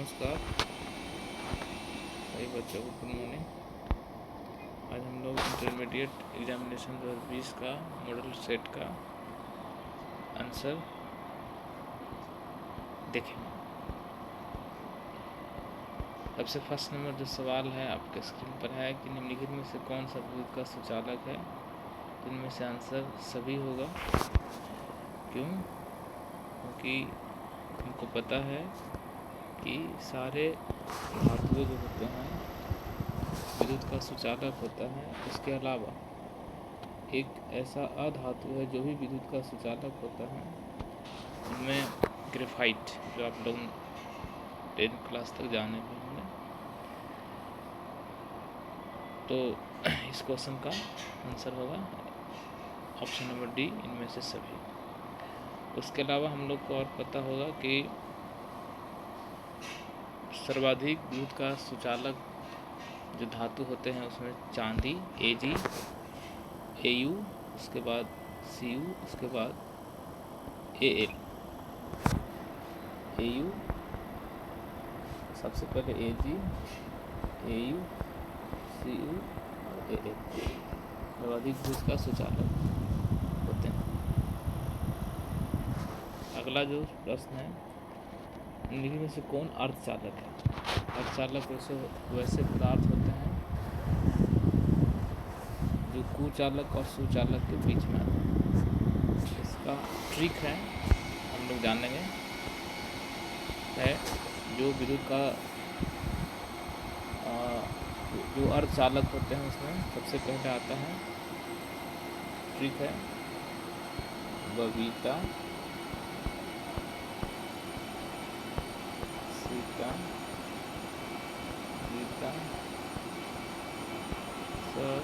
नमस्कार सभी बच्चों को गुड मॉर्निंग। आज हम लोग इंटरमीडिएट एग्जामिनेशन 2020 का मॉडल सेट का आंसर देखेंगे। सबसे फर्स्ट नंबर जो सवाल है आपके स्क्रीन पर है कि निम्नलिखित में से कौन सा विद्युत का सुचालक है। तो इनमें से आंसर सभी होगा। क्यों? क्योंकि हमको पता है कि सारे धातुएं जो होते हैं विद्युत का सुचालक होता है। इसके अलावा एक ऐसा अधातु है जो भी विद्युत का सुचालक होता है, उनमें ग्रेफाइट, जो आप लोग 10th क्लास तक जाने में होंगे। तो इस क्वेश्चन का आंसर होगा ऑप्शन नंबर डी, इनमें से सभी। उसके अलावा हम लोग को और पता होगा कि सर्वाधिक विद्युत का सुचालक जो धातु होते हैं उसमें चांदी Ag, Au, उसके बाद Cu, उसके बाद Al। Au सबसे पहले Ag, Au, Cu और Al सर्वाधिक विद्युत का सुचालक होते हैं। अगला जो प्रश्न है, निम्नलिखित में से कौन अर्धचालक है। अर्धचालक वैसे पदार्थ होते हैं जो कुचालक और सुचालक के बीच में आते हैं। इसका ट्रिक है हम लोग जानेंगे है जो विद्युत का जो अर्धचालक होते हैं उसमें सबसे पहले आता है ट्रिक है बबीता, सीता, गीता, सर,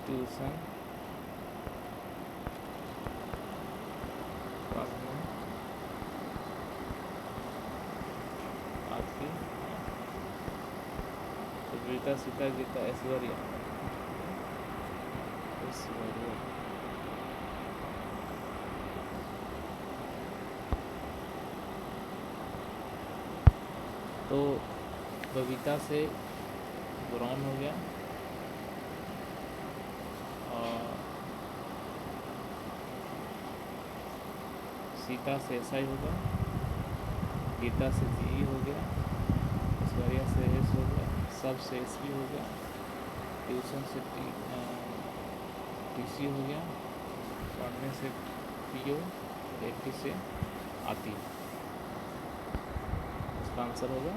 ट्यूशन, पढ़ने, आपकी बबीता, सीता, गीता, ऐश्वर्या। तो बबीता से बोरॉन हो गया और सीता से SI होगा, गीता से Ge हो गया, ऐश्वर्या से S हो गया, सब से SV हो गया, ट्यूशन से TC हो गया, पढ़ने से PO, AT से आती है। इसका आंसर होगा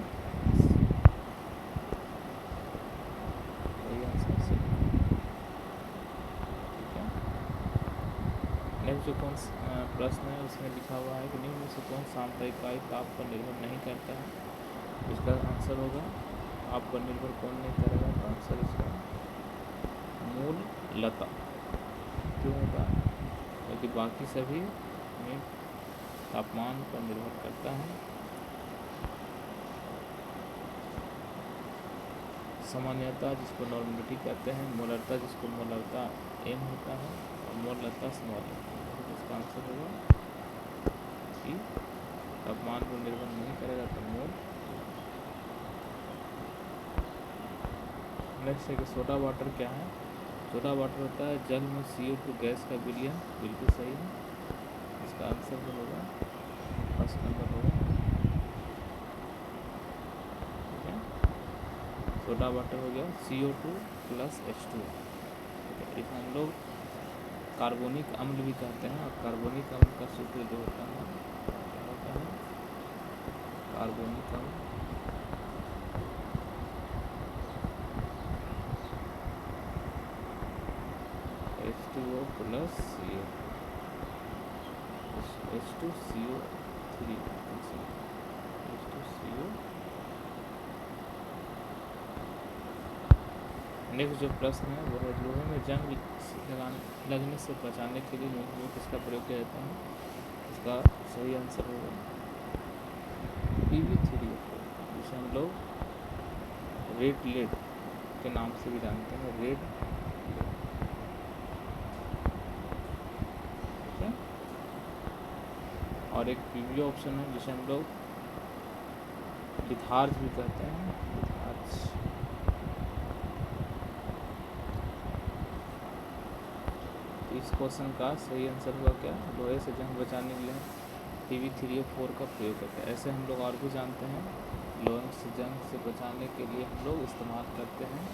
वही आंसर से। ठीक है, नेक्स्ट जो कौन प्रश्न है उसमें लिखा हुआ है कि निम्न में से कौन सामयिक इकाई ताप पर निर्भर नहीं करता है। इसका आंसर होगा आप पर निर्भर कौन नहीं करेगा। तो आंसर इसका मूल लता। क्यों होगा? क्योंकि बाकी सभी में तापमान पर निर्भर करता है। सामान्यता जिसको नॉर्मलिटी कहते हैं, मोलरता जिसको मोलरता M होता है और मोलरता स्मॉल m। तो इसका आंसर होगा कि तापमान पर निर्भर नहीं करेगा तो मोल। नेक्स्ट है कि सोडा वाटर क्या है। सोडा वाटर होता है जल में CO2 गैस का विलयन। बिल्कुल सही है। इसका आंसर जो होगा फर्स्ट नंबर होगा। ठीक है, सोडा वाटर हो गया CO2 + H2। इसे हम लोग कार्बोनिक अम्ल भी कहते हैं और कार्बोनिक अम्ल का सूत्र जो होता है क्या होता है? कार्बोनिक अम्ल H2O + CO, H2CO3, H2CO। Next जो प्रश्न है वो है लोहे में जंग लगने से बचाने के लिए निम्न में किसका प्रयोग किया जाता है। इसका सही आंसर होगा Pb3, जिसे हम लोग रेड लेड के नाम से भी जानते हैं। Red lead. ठीक है, और एक पीवीओ ऑप्शन है जिसे हम लोग लिथार्ज भी कहते हैं, लिथार्ज। इस क्वेश्चन का सही आंसर हुआ क्या, लोहे से जंग बचाने के लिए PV3O4 का प्रयोग करते हैं। ऐसे हम लोग और भी जानते हैं, लोहे से जंग से बचाने के लिए हम लोग इस्तेमाल करते हैं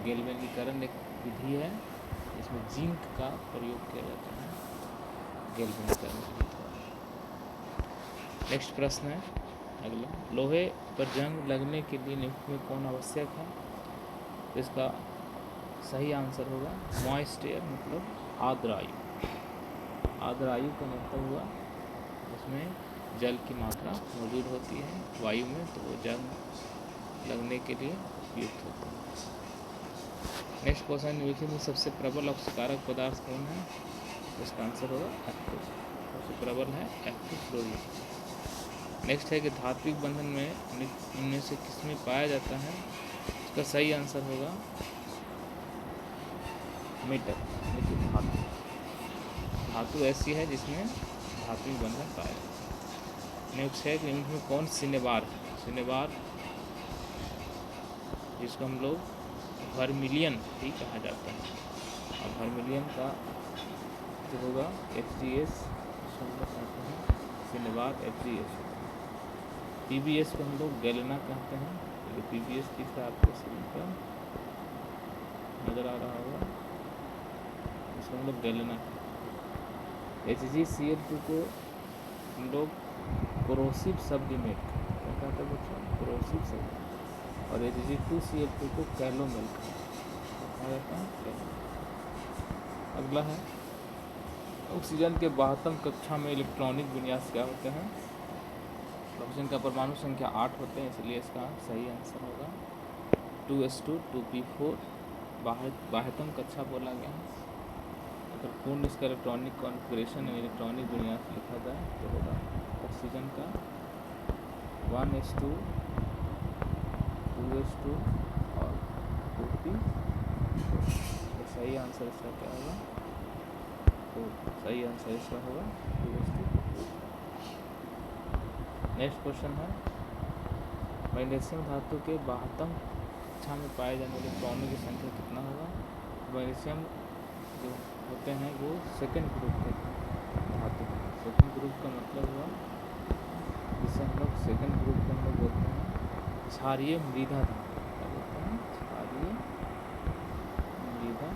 गैल्वेनीकरण, एक विधि है इसमें जिंक का प्रयोग किया जाता है गैल्वेनीकरण के लिए। नेक्स्ट प्रश्न है अगला, लोहे पर जंग लगने के लिए निम्न में कौन आवश्यक है। इसका सही आंसर होगा मॉइस्ट एयर, मतलब आर्द्र आयु। आर्द्र आयु का मतलब हुआ उसमें जल की मात्रा मौजूद होती है वायु में, तो वो जंग लगने के लिए उपयुक्त होता है। नेक्स्ट क्वेश्चन, निम्नलिखित में सबसे प्रबल ऑक्सीकारक पदार्थ कौन है। इसका आंसर होगा एक्टिव, सबसे प्रबल है एक्टिव फ्लोरीन। नेक्स्ट है कि धात्विक बंधन में इनमें से किसमें पाया जाता है। इसका सही आंसर होगा मेटल, लेकिन धातु। धातु ऐसी है जिसमें धात्विक बंधन पाया जाता है। नेक्स्ट है कि इनमें कौन सिनेबार है। सिनेबार जिसको हम लोग वर्मिलियन भी कहा जाता है, और वर्मिलियन का जो होगा HGS, सिनेबार HGS। PBS को हम लोग गैलेना कहते हैं, तो PBS दिख रहा है आपको स्क्रीन पर, नज़र आ रहा होगा, इसको हम लोग गैलेना कहते हैं। HgCl2 को हम लोग कोरोसिव सब्लिमेट क्या कहते हैं बच्चों, कोरोसिव सब्लिमेट। और Hg2Cl2 को कैलोमेल कहा जाता है। अगला है, ऑक्सीजन के 72 कक्षा में इलेक्ट्रॉनिक विन्यास क्या होते हैं। ऑक्सीजन का परमाणु संख्या 8 होते हैं, इसलिए इसका सही आंसर होगा 2s2 2p4। बाह्यतम कक्षा बोला गया है। अगर पूर्ण इसका इलेक्ट्रॉनिक कॉन्फ़िगरेशन या इलेक्ट्रॉनिक विन्यास लिखा जाए तो होगा ऑक्सीजन का 1s2 2s2 और 2p। तो सही आंसर इसका क्या होगा, तो सही आंसर इसका होगा 2s2। नेक्स्ट क्वेश्चन है, मैग्नीशियम धातु के 72 कक्षा में पाए जाने वाले इलेक्ट्रॉनों की संख्या कितना होगा। मैग्नीशियम जो होते हैं वो सेकंड ग्रुप के धातु। सेकंड ग्रुप का मतलब हुआ जिसे हम लोग सेकंड ग्रुप को हम लोग बोलते हैं क्षारीय मृदा धातु। क्या बोलते हैं, क्षारीय मृदा।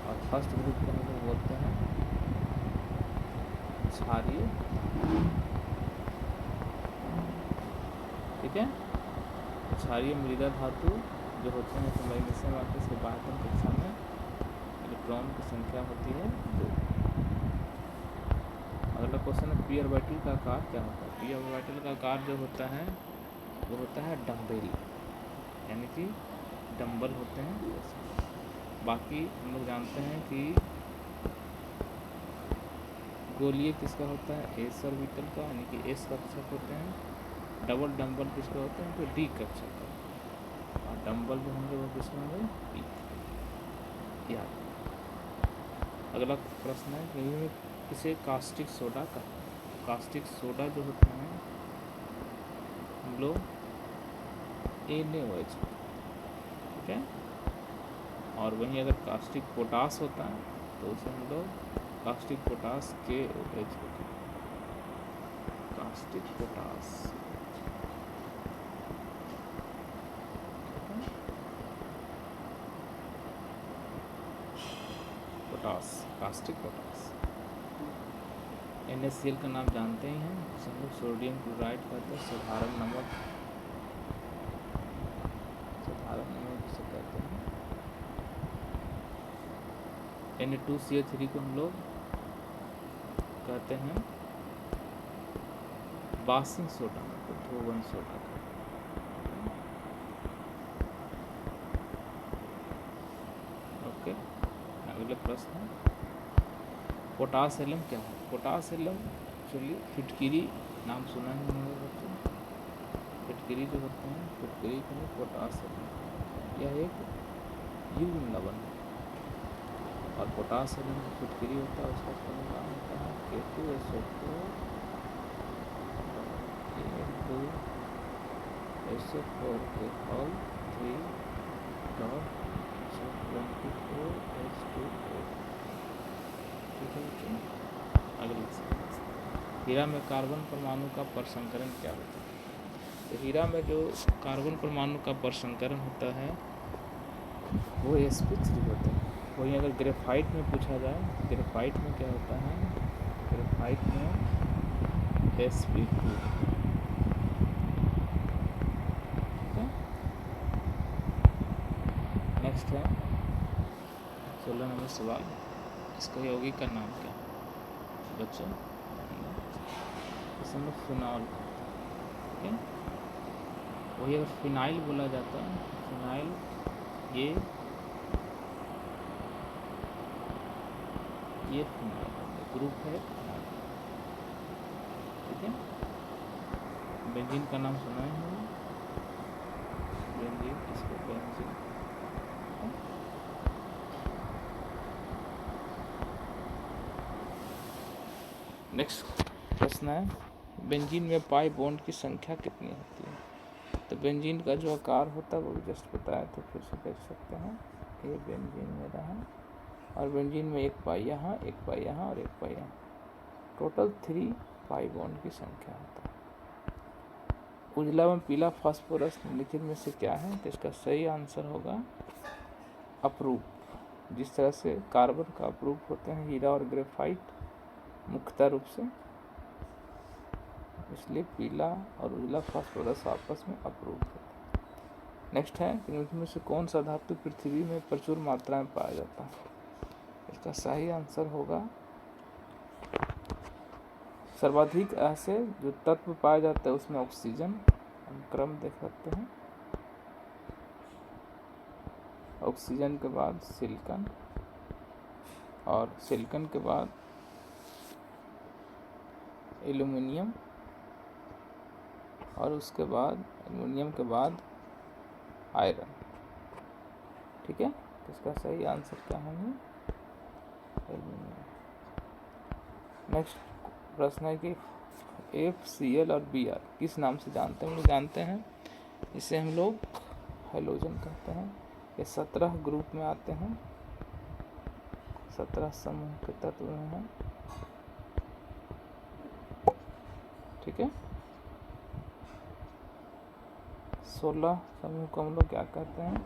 और फर्स्ट ग्रुप को हम लोग बोलते हैं क्षारीय। ठीक है, क्षारीय मृदा धातु जो होते हैं, तो मैग्नीशियम आते हैं 72 कक्षा में, इलेक्ट्रॉन की संख्या होती है 2। अगला क्वेश्चन है, पी ऑर्बिटल का आकार क्या होता है। पी ऑर्बिटल का आकार जो होता है वो होता है डम्बेल, यानी कि डम्बल होते हैं। बाकी हम लोग जानते हैं कि गोलीय किसका होता है, एस ऑर्बिटल का, यानी कि एस कक्षक होते हैं। डबल डम्बल किसका होता है, तो डी कक्षक का। और डम्बल जो होंगे वो किसमें होंगे, पी। याद। अगला प्रश्न है कि किसे कास्टिक सोडा का, कास्टिक सोडा जो होता है हम लोग NaOH, ठीक है। और वहीं अगर कास्टिक पोटास होता है तो उसे हम लोग कास्टिक पोटास KOH होता है, caustic potash. Potash, caustic potash. NaCl का नाम जानते ही हैं, जिसे हम लोग सोडियम क्लोराइड कहते हैं, साधारण नमक, साधारण नमक जिसे कहते हैं। Na2CO3 को हम लोग कहते हैं बासिंग सोडा, मतलब धोवन सोडा। ओके, अगले प्रश्न है, पोटासियम क्या है। पोटासियम चलिए फिटकिरी नाम सुना है होंगे बच्चों। फिटकिरी जो होते हैं, फिटकिरी को पोटासियम, यह एक युग्म लवण है। और पोटास एलिमेंट फुटकरी होता है, उसका फॉर्मूला होता है K2SO4 A2SO4 के होल 3 डॉट 24H2O। ठीक है बच्चों। अगली हीरा में कार्बन परमाणु का परसंकरण क्या होता है? तो हीरा में जो कार्बन परमाणु का परसंकरण होता है वो sp3 होता है। वहीं अगर ग्रेफाइट में पूछा जाए, ग्रेफाइट में क्या होता है? ग्रेफाइट में sp2। नेक्स्ट है 16 नंबर सवाल, इसका यौगिक का नाम क्या है बच्चों? इसमें फिनॉल। ठीक है, वही अगर फिनाइल बोला जाता है, फिनाइल ये फिनाइल ग्रुप है फिनाइल। ठीक है, बेंजीन का नाम सुना है हमने, बेंजीन, इसको बेंजीन। नेक्स्ट प्रश्न है, बेंजीन में पाई बॉन्ड की संख्या कितनी होती है? तो बेंजीन का जो आकार होता है वो जस्ट बताया, तो फिर से देख सकते हैं। ये बेंजीन मेरा है और बेंजीन में एक पाई यहाँ, एक पाई यहाँ और एक पाई यहाँ, टोटल 3 पाई बॉन्ड की संख्या होता है। उजला एवं पीला फास्फोरस निम्नलिखित में से क्या है? तो इसका सही आंसर होगा अपरूप। जिस तरह से कार्बन का अपरूप होते हैं हीरा और ग्रेफाइट मुख्यतः रूप से, इसलिए पीला और उजला फास्फोरस आपस में अपरूप होते हैं। नेक्स्ट है कि इनमें से कौन सा धातु पृथ्वी में प्रचुर मात्रा में पाया जाता है? इसका सही आंसर होगा सर्वाधिक ऐसे जो तत्व पाया जाता है उसमें ऑक्सीजन। हम क्रम देख सकते हैं, ऑक्सीजन के बाद सिलिकॉन और सिलिकॉन के बाद एल्युमिनियम और उसके बाद एल्युमिनियम के बाद आयरन। ठीक है, तो इसका सही आंसर क्या होंगे? एल्युमिनियम। नेक्स्ट प्रश्न है कि FCl और Br किस नाम से जानते हैं? हम लोग जानते हैं इसे हम लोग हैलोजन कहते हैं। ये 17 ग्रुप में आते हैं, 17 समूह के तत्व में हैं। ठीक है, 16 समूह को हम लोग क्या कहते हैं?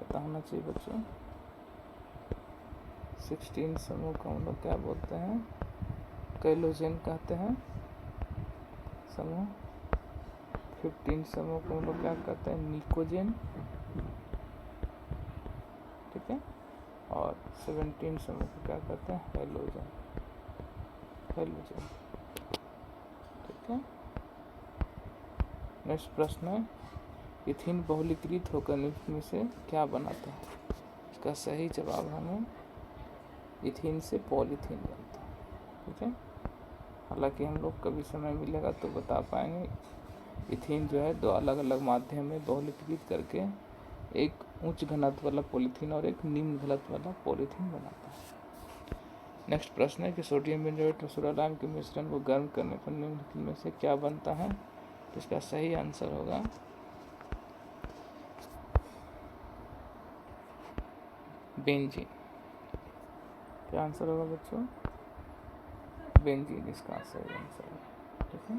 पता होना चाहिए बच्चों। 16 समूह को हम लोग क्या बोलते हैं? कैलोजन कहते हैं समूह। 15 समूह को हम लोग क्या कहते हैं? निकोजेन। ठीक है, और 17 समूह को क्या कहते हैं? हैलोजन। हैलोजन। ठीक है, नेक्स्ट प्रश्न है, इथीन बहुलीकृत होकर निम्न में से क्या बनाता है? इसका सही जवाब हमें इथीन से पॉलीथीन बनता है। ठीक है, हालांकि हम लोग कभी समय मिलेगा तो बता पाएंगे। इथीन जो है 2 अलग अलग माध्यम में बहुलीकृत करके एक उच्च घनत्व वाला पॉलीथीन और एक निम्न घनत्व वाला पॉलीथीन बनाता है। नेक्स्ट प्रश्न है कि सोडियम बेंजोएट और सोडालाइम के मिश्रण को गर्म करने पर निम्नलिखित में से क्या बनता है? तो इसका सही आंसर होगा बेंजीन। क्या आंसर होगा बच्चों? बेंजीन इसका सही आंसर है। ठीक है,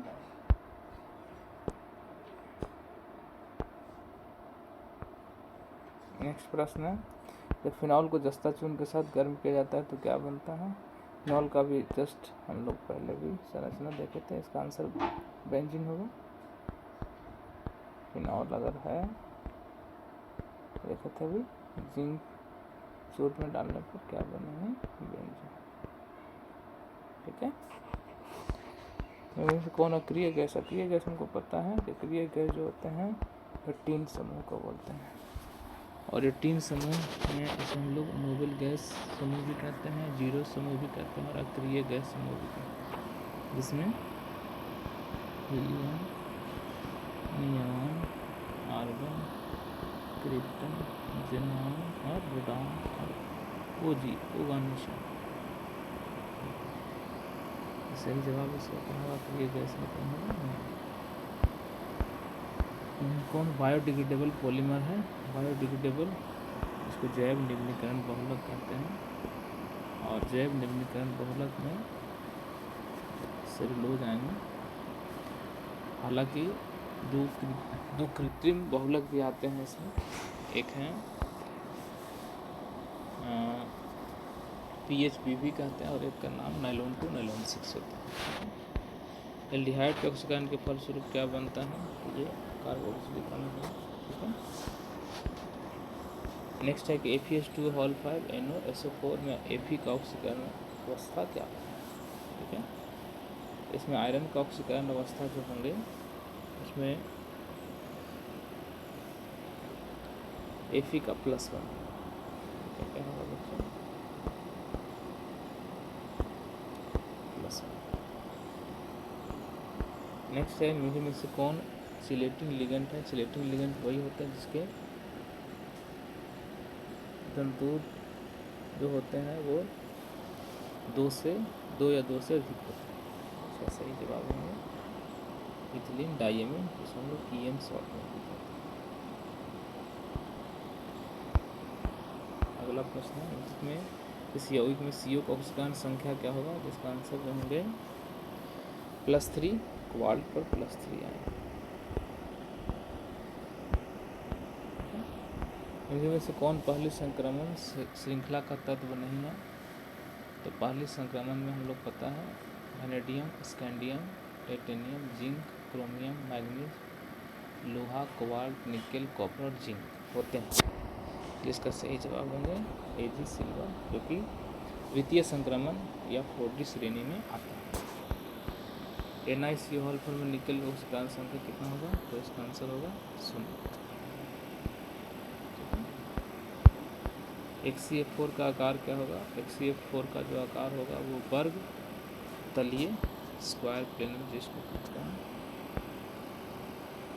नेक्स्ट प्रश्न है, जब फिनॉल को जस्ता चूर्ण के साथ गर्म किया जाता है तो क्या बनता है? फिनॉल का भी जस्ट हम लोग पहले भी संरचना देखे थे, इसका आंसर बेंजीन होगा। फिनॉल अगर है देखे थे अभी, जिंक चूर्ण में डालने पर क्या बनेंगे? बेंजीन। ठीक है, इनमें से कौन अक्रिय गैस? अक्रिय गैस हमको पता है कि अक्रिय गैस जो होते हैं वो 3 समूह को बोलते हैं, और ये 3 समूह में इसे हम लोग नोबल गैस समूह भी कहते हैं, जीरो समूह भी कहते हैं और अक्रिय गैस समूह भी कहते हैं, जिसमें helium, neon, argon, krypton, xenon और रोडान और ओ जी, ओगानुशा। सही जवाब इसका क्या होगा? तो ये गैस में कौन होगा? कौन बायोडिग्रेडेबल पॉलीमर है? बायोडिग्रेडेबल, इसको जैव निम्नीकरण बहुलक कहते हैं। और जैव निम्नीकरण बहुलक में सेलुलोज आएंगे। हालांकि दो कृत्रिम बहुलक भी आते हैं इसमें। एक है PHBB कहते हैं और एक का नाम नाइलॉन 2 नाइलॉन 6 होता है। एल्डिहाइड के ऑक्सीकरण के फलस्वरूप क्या बनता है? ये कार्बोक्सिलिक अम्ल है। ठीक है। नेक्स्ट है कि FeS2 5NO SO4 में Fe का ऑक्सीकरण अवस्था क्या है? ठीक है। इसमें आयरन का ऑक्सीकरण अवस्था जो होंगे उसमें Fe का +1 क्या होगा बच्चों? +1। नेक्स्ट है इनमें से कौन सिलेटिंग लिगेंड है? सिलेटिंग लिगेंड वही होता है जिसके तंतु जो होते हैं वो 2 या 2 से अधिक होते हैं। इसका सही जवाब होंगे इथिलीन डाइमीन, जिसको हम लोग EM शॉर्ट में लिखते हैं। अगला प्रश्न है इसमें इस यौगिक में CO का ऑक्सीकरण संख्या क्या होगा? जिसका आंसर होंगे +3, क्वार्ट पर +3 आएंगे। इनमें से कौन पहली संक्रमण श्रृंखला का तत्व नहीं है? तो पहली संक्रमण में हम लोग पता है vanadium, scandium, titanium, zinc, chromium, manganese, लोहा, कोबाल्ट, निकेल, कॉपर और जिंक होते हैं। जिसका सही जवाब होंगे AG सिल्वर, जो कि द्वितीय संक्रमण या 4D श्रेणी में आता है। NiCO में निकेल ऑक्सीकरण संख्या कितना होगा? तो इसका आंसर होगा 0। HCF4 का आकार क्या होगा? HCF4 का जो आकार होगा वो वर्ग तलीय स्क्वायर प्लेनर जिसको कहते हैं।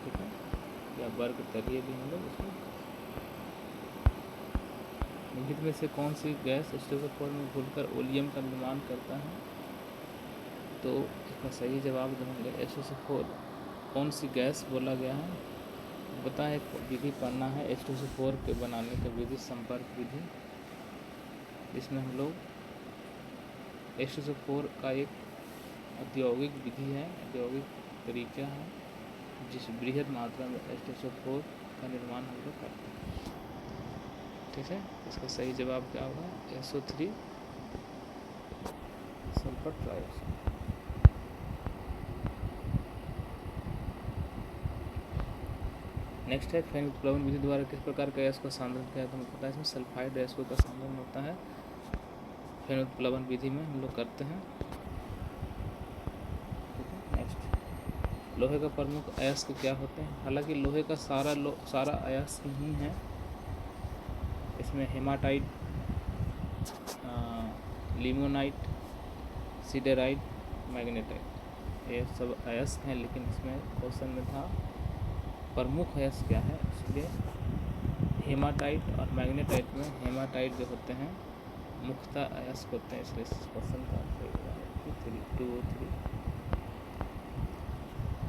ठीक है, या वर्ग तलीय भी हम लोग इसको। निम्नलिखित में से कौन सी गैस H2SO4 में घुलकर ओलियम का निर्माण करता है? तो इसका सही जवाब जो होंगे H2SO4 कौन सी गैस बोला गया है? पता है विधि पढ़ना है H2SO4 के बनाने का विधि, संपर्क विधि। इसमें हम लोग H2SO4 का एक औद्योगिक विधि है, औद्योगिक तरीका है जिस बृहद मात्रा में H2SO4 का निर्माण हम लोग करते हैं। ठीक है, इसका सही जवाब क्या होगा? SO3 sulphur trioxide. नेक्स्ट है फैन उत्प्लवन विधि द्वारा किस प्रकार का गैस का सांद्रण किया? तो हमें पता है इसमें सल्फाइड गैसों का सांद्रण होता है। फैन उत्प्लवन विधि में हम लोग करते हैं। नेक्स्ट, लोहे का प्रमुख अयस्क क्या होते हैं? हालांकि लोहे का सारा अयस्क नहीं है। इसमें हेमाटाइट, लिमोनाइट, सिडेराइट, मैग्नेटाइट ये सब अयस्क हैं, लेकिन इसमें क्वेश्चन में था प्रमुख अयस्क क्या है, इसलिए हेमाटाइट और मैग्नेटाइट में हेमाटाइट जो होते हैं मुख्यतः अयस्क होते हैं, इसलिए क्वेश्चन का 203।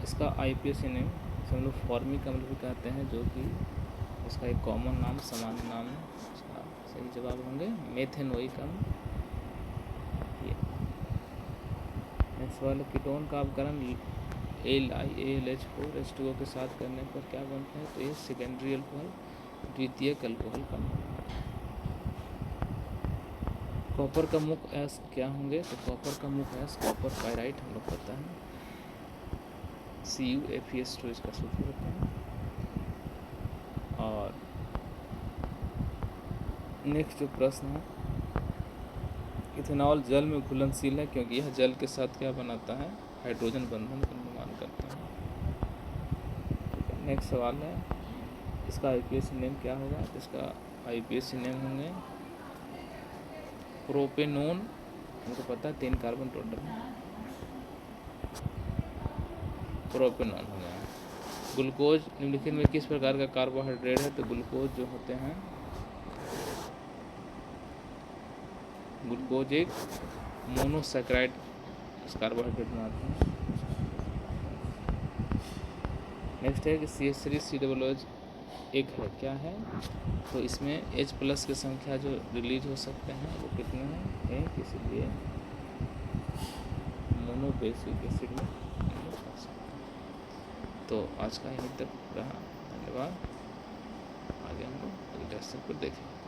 इसका IUPAC नेम हम लोग फॉर्मिक अम्ल भी कहते हैं, जो कि इसका एक कॉमन नाम, सामान्य नाम है। इसका सही जवाब होंगे मेथेनोइक अम्ल। नेक्स्ट वाला, कीटोन का अपकरण AlIAlH4 H2O के साथ करने पर क्या बनता है? तो ये सेकेंडरी अल्कोहल, द्वितीयक अल्कोहल का नाम है। कॉपर का मुख्य अयस्क क्या होंगे? तो कॉपर का मुख्य अयस्क कॉपर पायराइट हम लोग पता है, CuFeS2 इसका सूत्र होता है। और नेक्स्ट जो प्रश्न है, इथेनॉल जल में घुलनशील है क्योंकि यह जल के साथ क्या बनाता है? हाइड्रोजन बंधन का निर्माण करता है। नेक्स्ट सवाल है, इसका IUPAC नेम क्या होगा? तो इसका IUPAC नेम होंगे प्रोपेनोन, हमको पता है 3 कार्बन टोटल है, प्रोपेनोन हो गया। ग्लूकोज निम्नलिखित में किस प्रकार का कार्बोहाइड्रेट है? तो ग्लूकोज जो होते हैं ग्लूकोज एक मोनोसैकेराइड कार्बोहाइड्रेट बनाते हैं। नेक्स्ट है कि CH3COOH एक है, क्या है, तो इसमें H+ की संख्या जो रिलीज हो सकते हैं वो कितने हैं, एक, इसलिए मोनोबेसिक एसिड में तो आज का यहीं तक रहा। धन्यवाद। आगे हम लोग अगले लेक्चर पर देखेंगे।